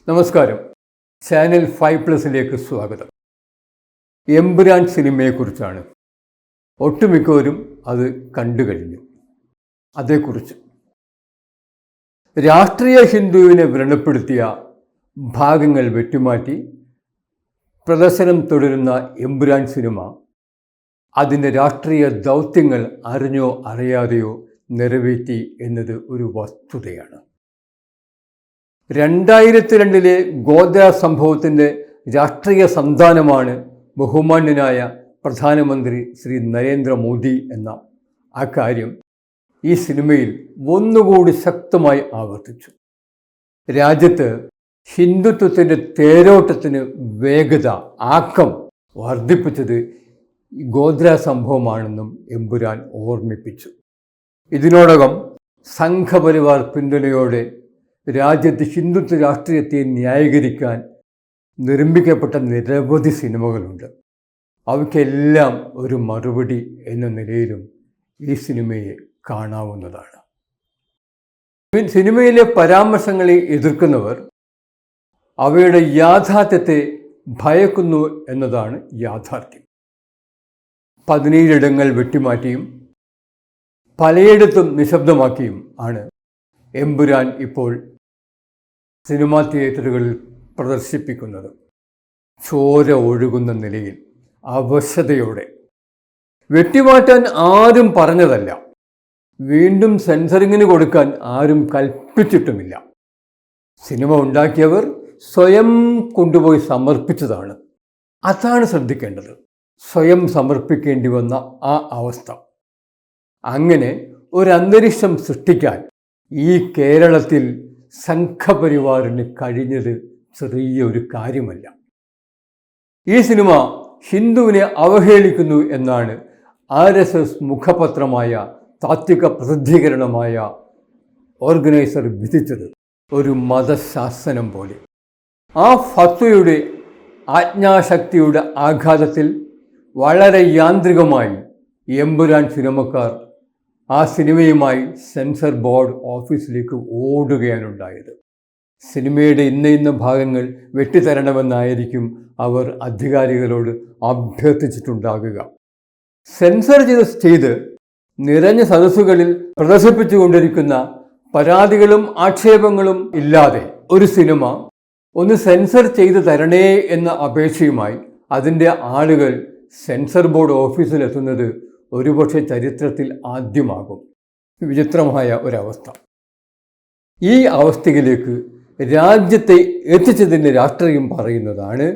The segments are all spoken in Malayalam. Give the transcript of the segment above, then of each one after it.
നമസ്കാരം. ചാനൽ 5+ലേക്ക് സ്വാഗതം. എമ്പുരാൻ സിനിമയെക്കുറിച്ചാണ്. ഒട്ടുമിക്കവരും അത് കണ്ടു കഴിഞ്ഞു. അതേക്കുറിച്ച് രാഷ്ട്രീയ ഹിന്ദുവിനെ വ്രണപ്പെടുത്തിയ ഭാഗങ്ങൾ വെട്ടിമാറ്റി പ്രദർശനം തുടരുന്ന എമ്പുരാൻ സിനിമ അതിൻ്റെ രാഷ്ട്രീയ ദൗത്യങ്ങൾ അറിഞ്ഞോ അറിയാതെയോ നിറവേറ്റി എന്നത് ഒരു വസ്തുതയാണ്. 2002 ഗോദ്ര സംഭവത്തിൻ്റെ രാഷ്ട്രീയ സന്താനമാണ് ബഹുമാന്യനായ പ്രധാനമന്ത്രി ശ്രീ നരേന്ദ്രമോദി എന്ന ആ കാര്യം ഈ സിനിമയിൽ ഒന്നുകൂടി ശക്തമായി ആവർത്തിച്ചു. രാജ്യത്ത് ഹിന്ദുത്വത്തിൻ്റെ തേരോട്ടത്തിന് വേഗത, ആക്കം വർദ്ധിപ്പിച്ചത് ഗോദ്ര സംഭവമാണെന്നും എമ്പുരാൻ ഓർമ്മിപ്പിച്ചു. ഇതിനോടകം സംഘപരിവാർ പിന്തുണയോടെ രാജ്യത്ത് ഹിന്ദുത്വ രാഷ്ട്രീയത്തെ ന്യായീകരിക്കാൻ നിർമ്മിക്കപ്പെട്ട നിരവധി സിനിമകളുണ്ട്. അവയ്ക്കെല്ലാം ഒരു മറുപടി എന്ന നിലയിലും ഈ സിനിമയെ കാണാവുന്നതാണ്. സിനിമയിലെ പരാമർശങ്ങളെ എതിർക്കുന്നവർ അവയുടെ യാഥാർത്ഥ്യത്തെ ഭയക്കുന്നു എന്നതാണ് യാഥാർത്ഥ്യം. 17 ഇടങ്ങൾ വെട്ടിമാറ്റിയും പലയിടത്തും നിശബ്ദമാക്കിയും ആണ് എമ്പുരാൻ ഇപ്പോൾ സിനിമാ തിയേറ്ററുകളിൽ പ്രദർശിപ്പിക്കുന്നത്. ചോര ഒഴുകുന്ന നിലയിൽ, അവശതയോടെ. വെട്ടിമാറ്റാൻ ആരും പറഞ്ഞതല്ല, വീണ്ടും സെൻസറിങ്ങിന് കൊടുക്കാൻ ആരും കൽപ്പിച്ചിട്ടുമില്ല. സിനിമ ഉണ്ടാക്കിയവർ സ്വയം കൊണ്ടുപോയി സമർപ്പിച്ചതാണ്. അതാണ് ശ്രദ്ധിക്കേണ്ടത്. സ്വയം സമർപ്പിക്കേണ്ടി വന്ന ആ അവസ്ഥ. അങ്ങനെ ഒരു അന്തരീക്ഷം സൃഷ്ടിക്കാൻ ഈ കേരളത്തിൽ സംഘപരിവാറിന് കഴിഞ്ഞത് ചെറിയൊരു കാര്യമല്ല. ഈ സിനിമ ഹിന്ദുവിനെ അവഹേളിക്കുന്നു എന്നാണ് RSS മുഖപത്രമായ താത്വിക പ്രസിദ്ധീകരണമായ ഓർഗനൈസർ വിധിച്ചത്. ഒരു മതശാസനം പോലെ. ആ ഫത്വയുടെ ആജ്ഞാശക്തിയുടെ ആഘാതത്തിൽ വളരെ യാന്ത്രികമായി എമ്പുരാൻ സിനിമക്കാർ ആ സിനിമയുമായി സെൻസർ ബോർഡ് ഓഫീസിലേക്ക് ഓടുകയാണുണ്ടായത്. സിനിമയുടെ ഇന്ന ഭാഗങ്ങൾ വെട്ടിത്തരണമെന്നായിരിക്കും അവർ അധികാരികളോട് അഭ്യർത്ഥിച്ചിട്ടുണ്ടാകുക. സെൻസർ ചെയ്ത് നിറഞ്ഞ സദസ്സുകളിൽ പ്രദർശിപ്പിച്ചുകൊണ്ടിരിക്കുന്ന പരാതികളും ആക്ഷേപങ്ങളും ഇല്ലാതെ ഒരു സിനിമ ഒന്ന് സെൻസർ ചെയ്ത് തരണേ എന്ന അപേക്ഷയുമായി അതിൻ്റെ ആളുകൾ സെൻസർ ബോർഡ് ഓഫീസിലെത്തുന്നത് ഒരുപക്ഷെ ചരിത്രത്തിൽ ആദ്യമാകും. വിചിത്രമായ ഒരവസ്ഥ. ഈ അവസ്ഥയിലേക്ക് രാജ്യത്തെ എത്തിച്ചതിൻ്റെ രാഷ്ട്രീയം പറയുന്നതാണ്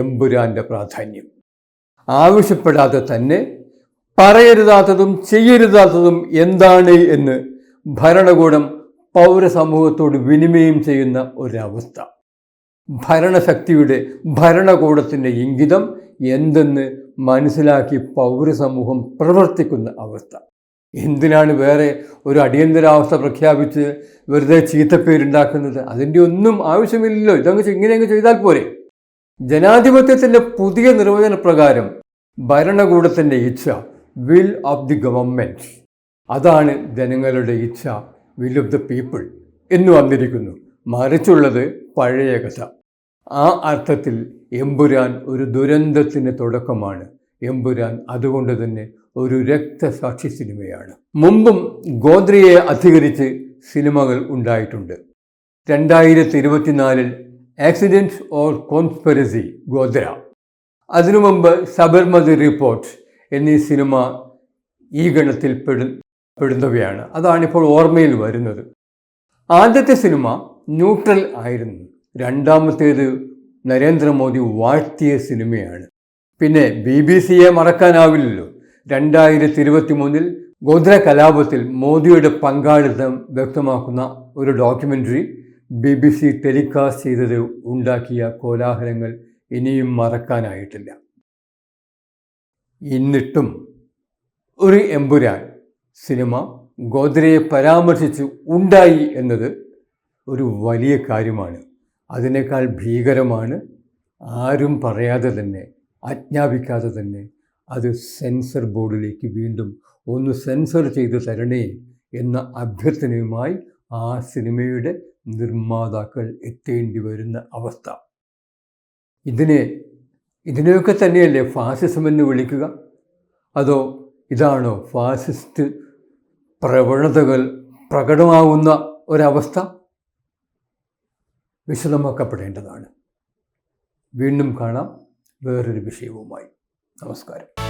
എമ്പുരാൻ്റെ പ്രാധാന്യം. ആവശ്യപ്പെടാതെ തന്നെ പറയരുതാത്തതും ചെയ്യരുതാത്തതും എന്താണ് എന്ന് ഭരണകൂടം പൗരസമൂഹത്തോട് വിനിമയം ചെയ്യുന്ന ഒരവസ്ഥ. ഭരണശക്തിയുടെ, ഭരണകൂടത്തിൻ്റെ ഇംഗിതം എന്തെന്ന് മനസ്സിലാക്കി പൗരസമൂഹം പ്രവർത്തിക്കുന്ന അവസ്ഥ. എന്തിനാണ് വേറെ ഒരു അടിയന്തരാവസ്ഥ പ്രഖ്യാപിച്ച് വെറുതെ ചീത്തപ്പേരുണ്ടാക്കുന്നത്? അതിൻ്റെ ഒന്നും ആവശ്യമില്ലല്ലോ. ഇങ്ങനെയങ്ങ് ചെയ്താൽ പോരെ. ജനാധിപത്യത്തിൻ്റെ പുതിയ നിർവചന പ്രകാരം ഭരണകൂടത്തിൻ്റെ ഇച്ഛ, വിൽ ഓഫ് ദി ഗവൺമെൻറ്, അതാണ് ജനങ്ങളുടെ ഇച്ഛ, വിൽ ഓഫ് ദ പീപ്പിൾ എന്ന് വന്നിരിക്കുന്നു. മറിച്ചുള്ളത് പഴയ കഥ. ആ അർത്ഥത്തിൽ എമ്പുരാൻ ഒരു ദുരന്തത്തിന് തുടക്കമാണ്. എമ്പുരാൻ അതുകൊണ്ട് തന്നെ ഒരു രക്തസാക്ഷി സിനിമയാണ്. മുമ്പും ഗോദ്രയെ അധികരിച്ച് സിനിമകൾ ഉണ്ടായിട്ടുണ്ട്. 2024 ആക്സിഡൻറ്റ് ഓർ കോൺസ്പിറസി ഗോദ്ര, അതിനു മുമ്പ് സബർമതി റിപ്പോർട്ട് എന്നീ സിനിമ ഈ ഗണത്തിൽ പെടുന്നവയാണ്. അതാണിപ്പോൾ ഓർമ്മയിൽ വരുന്നത്. ആദ്യത്തെ സിനിമ ന്യൂട്രൽ ആയിരുന്നു. രണ്ടാമത്തേത് നരേന്ദ്രമോദി വാഴ്ത്തിയ സിനിമയാണ്. പിന്നെ BBC-യെ മറക്കാനാവില്ലല്ലോ. 2023 ഗോദ്ര കലാപത്തിൽ മോദിയുടെ പങ്കാളിത്തം വ്യക്തമാക്കുന്ന ഒരു ഡോക്യുമെൻ്ററി BBC ടെലികാസ്റ്റ് ചെയ്തത് ഉണ്ടാക്കിയ കോലാഹലങ്ങൾ ഇനിയും മറക്കാനായിട്ടില്ല. എന്നിട്ടും ഒരു എമ്പുരാൻ സിനിമ ഗോദ്രയെ പരാമർശിച്ച് ഉണ്ടായി എന്നത് ഒരു വലിയ കാര്യമാണ്. അതിനേക്കാൾ ഭീകരമാണ് ആരും പറയാതെ തന്നെ, ആജ്ഞാപിക്കാതെ തന്നെ അത് സെൻസർ ബോർഡിലേക്ക് വീണ്ടും ഒന്ന് സെൻസർ ചെയ്ത് തരണേ എന്ന അഭ്യർത്ഥനയുമായി ആ സിനിമയുടെ നിർമ്മാതാക്കൾ എത്തേണ്ടി വരുന്ന അവസ്ഥ. ഇതിനെയൊക്കെ തന്നെയല്ലേ ഫാസിസം എന്ന് വിളിക്കുക? അതോ ഇതാണോ ഫാസിസ്റ്റ് പ്രവണതകൾ പ്രകടമാവുന്ന ഒരവസ്ഥ? വിശദമാക്കപ്പെടേണ്ടതാണ്. വീണ്ടും കാണാം വേറൊരു വിഷയവുമായി. നമസ്കാരം.